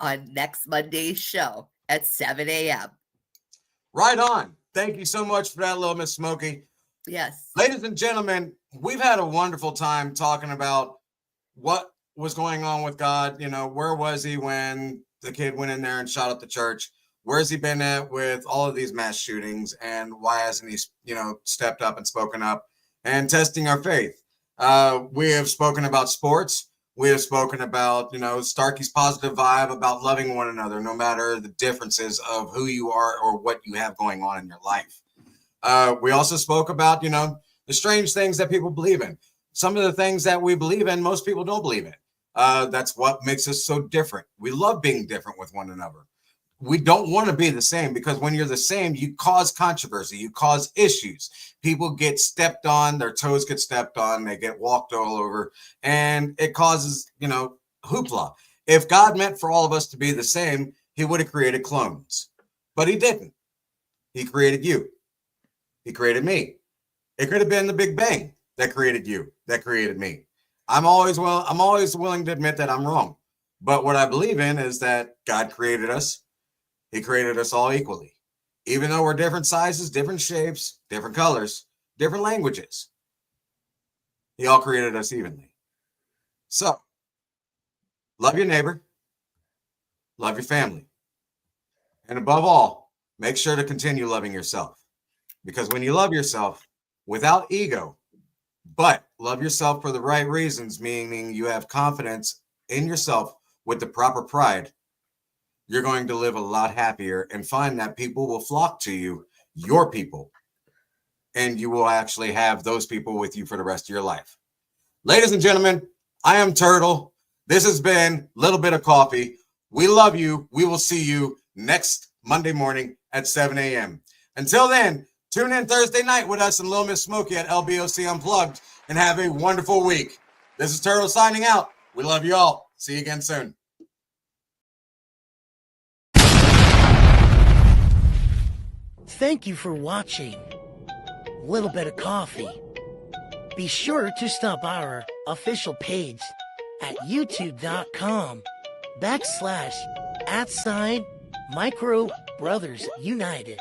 on next Monday's show at 7 a.m. Right on. Thank you so much for that, Little Miss Smokey. Yes. Ladies and gentlemen, we've had a wonderful time talking about what was going on with God. You know, where was he when the kid went in there and shot up the church? Where's he been at with all of these mass shootings? And why hasn't he, stepped up and spoken up and testing our faith? We have spoken about sports. We have spoken about, Starkey's positive vibe about loving one another, no matter the differences of who you are or what you have going on in your life. We also spoke about, the strange things that people believe in. Some of the things that we believe in, most people don't believe in. That's what makes us so different. We love being different with one another. We don't want to be the same, because when you're the same, you cause controversy, you cause issues. People get stepped on, their toes get stepped on, they get walked all over, and it causes, hoopla. If God meant for all of us to be the same, he would have created clones, but he didn't. He created you. He created me. It could have been the Big Bang that created you, that created me. I'm always willing to admit that I'm wrong. But what I believe in is that God created us. He created us all equally. Even though we're different sizes, different shapes, different colors, different languages, he all created us evenly. So, love your neighbor, love your family, and above all, make sure to continue loving yourself. Because when you love yourself without ego, but love yourself for the right reasons, meaning you have confidence in yourself with the proper pride, you're going to live a lot happier and find that people will flock to you, your people, and you will actually have those people with you for the rest of your life. Ladies and gentlemen, I am Turtle. This has been Little Bit of Coffee. We love you. We will see you next Monday morning at 7 a.m. Until then, tune in Thursday night with us and Little Miss Smokey at LBOC Unplugged, and have a wonderful week. This is Turtle signing out. We love you all. See you again soon. Thank you for watching Little Bit of Coffee. Be sure to stop our official page at youtube.com/ @ Micro Brothers United.